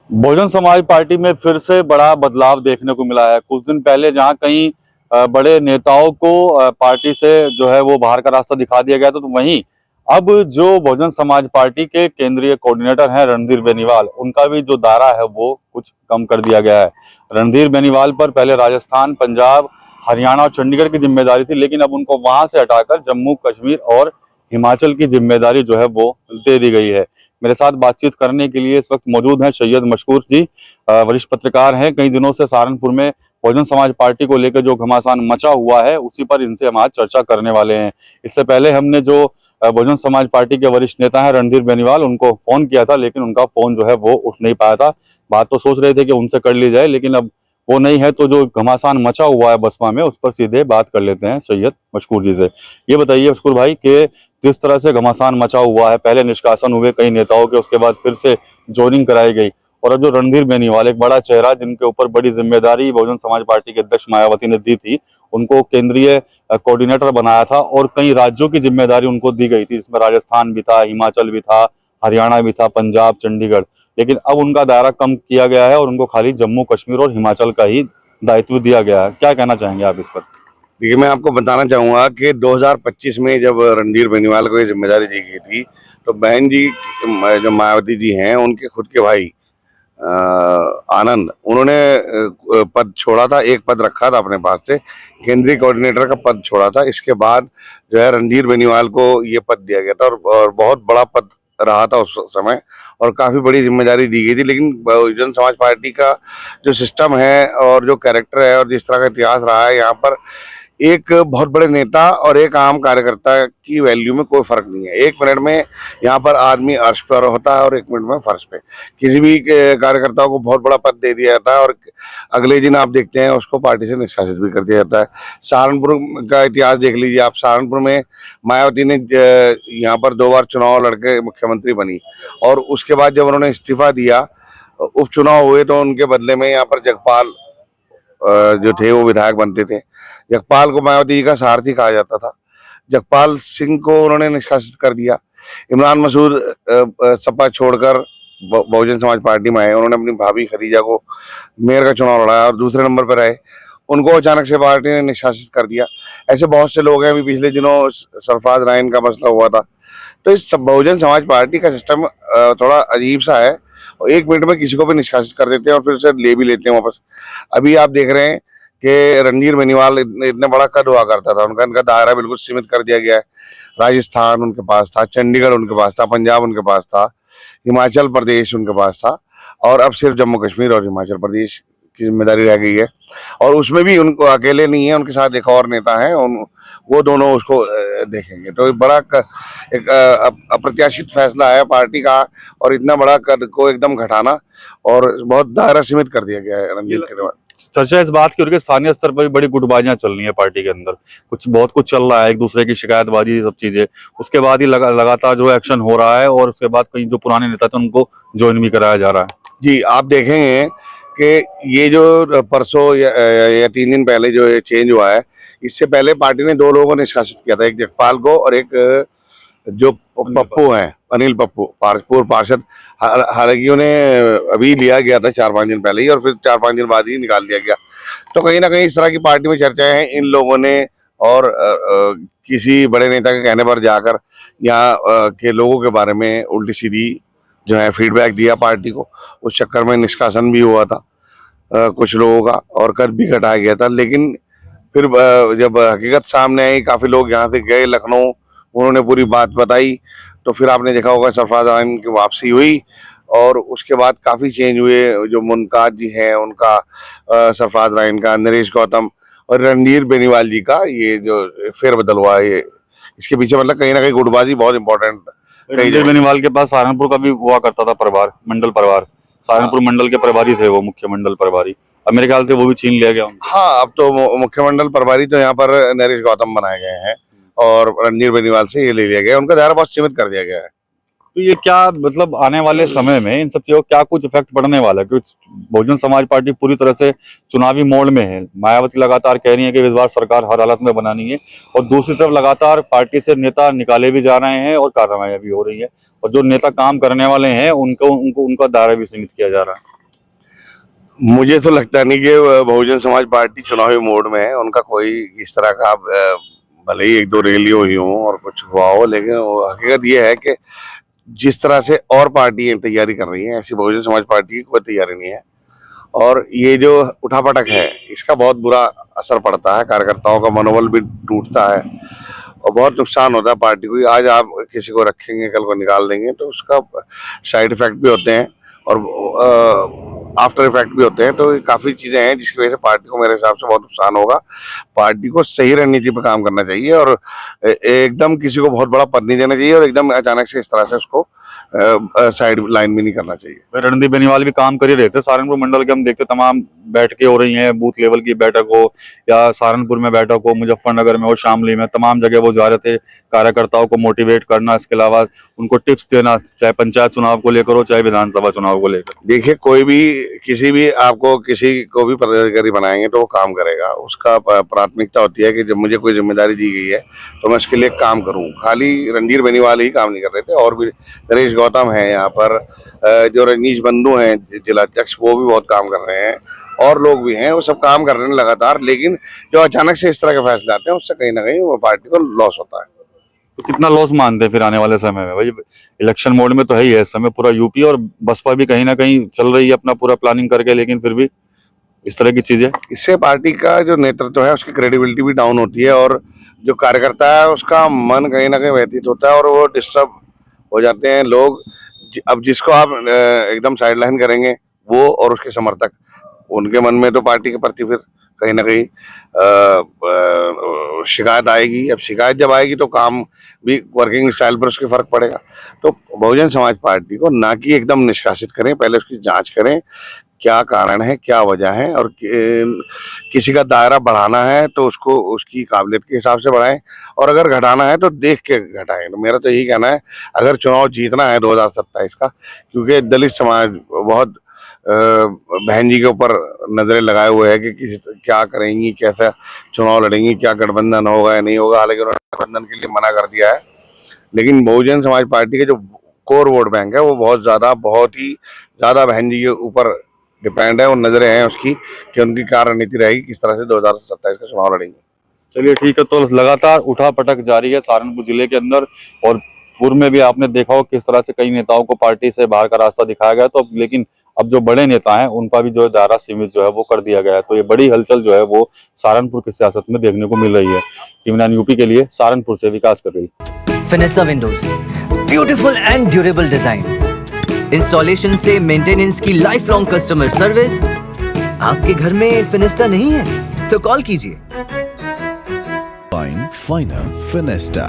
Bahujan Samaj party में फिर से बड़ा बदलाव देखने को मिला है। कुछ दिन पहले जहां कई बड़े नेताओं को पार्टी से जो है वो बाहर का रास्ता दिखा दिया गया था, तो वहीं अब जो बहुजन समाज पार्टी के केंद्रीय कोऑर्डिनेटर हैं रणधीर बेनीवाल, उनका भी जो दायरा है वो कुछ कम कर दिया गया है। रणधीर बेनीवाल पर पहले राजस्थान, पंजाब, हरियाणा और चंडीगढ़ की जिम्मेदारी थी, लेकिन अब उनको वहां से हटाकर जम्मू कश्मीर और हिमाचल की जिम्मेदारी जो है वो दे दी गई है। मेरे साथ बातचीत करने के लिए इस वक्त मौजूद हैं सैयद मशकूर जी, वरिष्ठ पत्रकार हैं। कई दिनों से सहारनपुर में बहुजन समाज पार्टी को लेकर जो घमासान मचा हुआ है, उसी पर इनसे हम आज चर्चा करने वाले हैं। इससे पहले हमने जो बहुजन समाज पार्टी के वरिष्ठ नेता हैं रणधीर बेनीवाल, उनको फोन किया था, लेकिन उनका फोन जो है वो उठ नहीं पाया था। बात तो सोच रहे थे कि उनसे कर ली जाए, लेकिन अब वो नहीं है, तो जो घमासान मचा हुआ है बसपा में, उस पर सीधे बात कर लेते हैं सैयद मशकूर जी से। ये बताइए मशकूर भाई कि जिस तरह से घमासान मचा हुआ है, पहले निष्कासन हुए कई नेताओं के, उसके बाद फिर से ज्वाइनिंग कराई गई, और अब जो रणधीर बेनीवाल, एक बड़ा चेहरा जिनके ऊपर बड़ी जिम्मेदारी बहुजन समाज पार्टी के अध्यक्ष मायावती ने दी थी, उनको केंद्रीय कोऑर्डिनेटर बनाया था और कई राज्यों की जिम्मेदारी उनको दी गई थी, जिसमें राजस्थान भी था, हिमाचल भी था, हरियाणा भी था, पंजाब, चंडीगढ़। लेकिन अब उनका दायरा कम किया गया है और उनको खाली जम्मू कश्मीर और हिमाचल का ही दायित्व दिया गया है। क्या कहना चाहेंगे आप इस पर? देखिए, मैं आपको बताना चाहूँगा कि 2025 में जब रणधीर बेनीवाल को ये जिम्मेदारी दी गई थी, तो बहन जी जो मायावती जी हैं, उनके खुद के भाई आनंद, उन्होंने पद छोड़ा था, एक पद रखा था अपने पास से, केंद्रीय कोऑर्डिनेटर का पद छोड़ा था। इसके बाद जो है रणधीर बेनीवाल को ये पद दिया गया था और बहुत बड़ा पद रहा था उस समय, और काफ़ी बड़ी जिम्मेदारी दी गई थी। लेकिन बहुजन समाज पार्टी का जो सिस्टम है और जो कैरेक्टर है और जिस तरह का इतिहास रहा है, यहाँ पर एक बहुत बड़े नेता और एक आम कार्यकर्ता की वैल्यू में कोई फर्क नहीं है। एक मिनट में यहाँ पर आदमी अर्श पर होता है और एक मिनट में फर्श पे। किसी भी कार्यकर्ताओं को बहुत बड़ा पद दे दिया जाता है और अगले दिन आप देखते हैं उसको पार्टी से निष्कासित भी कर दिया जाता है। सहारनपुर का इतिहास देख लीजिए आप। सहारनपुर में मायावती ने यहाँ पर 2 बार चुनाव लड़के मुख्यमंत्री बनी, और उसके बाद जब उन्होंने इस्तीफा दिया, उपचुनाव हुए, तो उनके बदले में यहाँ पर जगपाल जो थे वो विधायक बनते थे। जगपाल को मायावती जी का सारथी कहा जाता था। जगपाल सिंह को उन्होंने निष्कासित कर दिया। इमरान मसूद सपा छोड़कर बहुजन समाज पार्टी में आए। उन्होंने अपनी भाभी खदीजा को मेयर का चुनाव लड़ाया और दूसरे नंबर पर आए, उनको अचानक से पार्टी ने निष्कासित कर दिया। ऐसे बहुत से लोग हैं। अभी पिछले दिनों सरफराज रायन का मसला हुआ था। तो इस बहुजन समाज पार्टी का सिस्टम थोड़ा अजीब सा है, और एक मिनट में किसी को भी निष्कासित कर देते हैं और फिर उसे ले भी लेते हैं वापस। अभी आप देख रहे हैं कि रणधीर बेनीवाल इतने बड़ा कद हुआ करता था, इनका दायरा बिल्कुल सीमित कर दिया गया है। राजस्थान उनके पास था, चंडीगढ़ उनके पास था, पंजाब उनके पास था, हिमाचल प्रदेश उनके पास था, और अब सिर्फ जम्मू कश्मीर और हिमाचल प्रदेश की जिम्मेदारी रह गई है। और उसमें भी उनको अकेले नहीं है, उनके साथ एक और नेता है, वो दोनों उसको देखेंगे। तो बड़ा एक अप्रत्याशित फैसला है पार्टी का, और इतना बड़ा कद को एकदम घटाना और बहुत दायरा सीमित कर दिया गया है रणजीत के। चर्चा इस बात की हो रही है, स्थानीय स्तर पर भी बड़ी गुटबाजियां चल रही है पार्टी के अंदर, बहुत कुछ चल रहा है, एक दूसरे की शिकायतबाजी, सब चीजें। उसके बाद ही लगातार जो एक्शन हो रहा है, और उसके बाद कई जो पुराने नेता थे उनको ज्वाइन भी कराया जा रहा है। जी, आप देखेंगे कि ये जो परसों या 3 दिन पहले जो ये चेंज हुआ है, इससे पहले पार्टी ने 2 लोगों को निष्कासित किया था, एक जगपाल को और एक जो पप्पू हैं, अनिल पप्पू, पूर्व पार्षद। हालांकि उन्हें अभी लिया गया था 4-5 दिन पहले ही, और फिर 4-5 दिन बाद ही निकाल दिया गया। तो कहीं ना कहीं इस तरह की पार्टी में चर्चाएं हैं इन लोगों ने, और किसी बड़े नेता के कहने पर जाकर यहाँ के लोगों के बारे में उल्टी सीधी जो है फीडबैक दिया पार्टी को। उस चक्कर में निष्कासन भी हुआ था कुछ लोगों का, और कद भी घटाया गया था। लेकिन फिर जब हकीकत सामने आई, काफ़ी लोग यहाँ से गए लखनऊ, उन्होंने पूरी बात बताई, तो फिर आपने देखा होगा सरफराज रायन की वापसी हुई, और उसके बाद काफ़ी चेंज हुए। जो मुमताज जी हैं उनका, सरफराज रायन का, नरेश गौतम और रणधीर बेनीवाल जी का ये जो फेरबदल हुआ है, ये इसके पीछे मतलब कहीं ना कहीं गुटबाजी बहुत इंपॉर्टेंट। रणधीर बेनीवाल के पास सहारनपुर का भी हुआ करता था परिवार, मंडल परिवार। सहारनपुर मंडल के प्रभारी थे वो, मुख्य मंडल प्रभारी। अब मेरे ख्याल से वो भी छीन लिया गया उनको। हाँ, अब तो मुख्यमंडल प्रभारी तो यहाँ पर नरेश गौतम बनाए गए हैं, और रणधीर बेनीवाल से ये ले लिया गया, उनका दायरा बहुत सीमित कर दिया गया है। तो ये क्या मतलब आने वाले समय में इन सब चीजों का क्या कुछ इफेक्ट पड़ने वाला है? क्योंकि बहुजन समाज पार्टी पूरी तरह से चुनावी मोड में है। मायावती लगातार कह रही है कि इस बार सरकार हर हालत में बनानी है, और दूसरी तरफ लगातार पार्टी से नेता निकाले भी जा रहे हैं और कार्रवाइयां भी हो रही है, और जो नेता काम करने वाले हैं उनको उनको उनका दायरा भी सीमित किया जा रहा है। मुझे तो लगता नहीं कि बहुजन समाज पार्टी चुनावी मोड में है। उनका कोई इस तरह का भले ही एक दो रैली हुई हो और कुछ हुआ हो, लेकिन हकीकत ये है कि जिस तरह से और पार्टियां तैयारी कर रही हैं, ऐसी बहुजन समाज पार्टी की कोई तैयारी नहीं है। और ये जो उठापटक है, इसका बहुत बुरा असर पड़ता है, कार्यकर्ताओं का मनोबल भी टूटता है और बहुत नुकसान होता है पार्टी को। आज आप किसी को रखेंगे, कल को निकाल देंगे, तो उसका साइड इफेक्ट भी होते हैं और आफ्टर इफेक्ट भी होते हैं। तो काफ़ी चीज़ें हैं जिसकी वजह से पार्टी को मेरे हिसाब से बहुत नुकसान होगा। पार्टी को सही रणनीति पर काम करना चाहिए और एकदम किसी को बहुत बड़ा पद नहीं देना चाहिए और एकदम अचानक से इस तरह से उसको साइड लाइन भी नहीं करना चाहिए। रणदीप बेनीवाल भी काम कर ही रहे थे। सहारनपुर मंडल के हम देखते तमाम बैठकें हो रही हैं, बूथ लेवल की बैठक हो या सहारनपुर में बैठक हो, मुजफ्फरनगर में हो, शामली में, तमाम जगह वो जा रहे थे कार्यकर्ताओं को मोटिवेट करना, इसके अलावा उनको टिप्स देना, चाहे पंचायत चुनाव को लेकर हो चाहे विधानसभा चुनाव को लेकर। देखिए, कोई भी किसी को भी पदाधिकारी बनाएंगे तो वो काम करेगा। उसका प्राथमिकता होती है कि जब मुझे कोई जिम्मेदारी दी गई है तो मैं उसके लिए काम करूं। खाली रणधीर बेनीवाल ही काम नहीं कर रहे थे, और भी नरेश गौतम है यहाँ पर, जो रजनीश बंधु हैं जिला अध्यक्ष, वो भी बहुत काम कर रहे हैं और लोग भी हैं, वो सब काम कर रहे हैं लगातार। लेकिन जो अचानक से इस तरह के फैसले आते हैं उससे कहीं ना कहीं वो पार्टी को लॉस होता है। तो कितना लॉस मानते हैं फिर आने वाले समय में? भाई इलेक्शन मोड में तो है ही है इस समय पूरा यूपी, और बसपा भी कहीं ना कहीं चल रही है अपना पूरा प्लानिंग करके, लेकिन फिर भी इस तरह की चीजें, इससे पार्टी का जो नेतृत्व है उसकी क्रेडिबिलिटी भी डाउन होती है और जो कार्यकर्ता है उसका मन कहीं ना कहीं व्यथित होता है और वो डिस्टर्ब हो जाते हैं लोग। अब जिसको आप एकदम साइडलाइन करेंगे, वो और उसके समर्थक, उनके मन में तो पार्टी के प्रति फिर कहीं ना कहीं शिकायत आएगी। अब शिकायत जब आएगी तो काम भी, वर्किंग स्टाइल पर उसके फर्क पड़ेगा। तो बहुजन समाज पार्टी को ना कि एकदम निष्कासित करें, पहले उसकी जांच करें क्या कारण है, क्या वजह है, और किसी का दायरा बढ़ाना है तो उसको उसकी काबिलियत के हिसाब से बढ़ाएं, और अगर घटाना है तो देख के घटाएं। तो मेरा तो यही कहना है, अगर चुनाव जीतना है 2027 का, क्योंकि दलित समाज बहुत बहन जी के ऊपर नजरें लगाए हुए है कि किसी क्या करेंगी, कैसा चुनाव लड़ेंगी, क्या गठबंधन होगा या नहीं होगा। हालांकि उन्होंने गठबंधन के लिए मना कर दिया है, लेकिन बहुजन समाज पार्टी के जो कोर वोट बैंक है वो बहुत ही ज्यादा बहन जी के ऊपर डिपेंड है, और नजरें हैं उसकी कि उनकी क्या रणनीति रहेगी, किस तरह से 2027 का चुनाव लड़ेंगे। चलिए ठीक है। तो लगातार उठा पटक जारी है सहारनपुर जिले के अंदर, और पूर्व में भी आपने देखा हो किस तरह से कई नेताओं को पार्टी से बाहर का रास्ता दिखाया गया। तो लेकिन अब जो बड़े नेता हैं उनका भी जो है दायरा सीमित जो है वो कर दिया गया है। तो ये बड़ी हलचल जो है वो सहारनपुर की सियासत में देखने को मिल रही है। टीवी 9 यूपी के लिए सहारनपुर से विकास कर रही। Fenesta windows, beautiful and durable designs, installation से मेंटेनेंस की लाइफ लॉन्ग कस्टमर सर्विस। आपके घर में फिनिस्टा नहीं है तो कॉल कीजिए। Find Finer Finesta.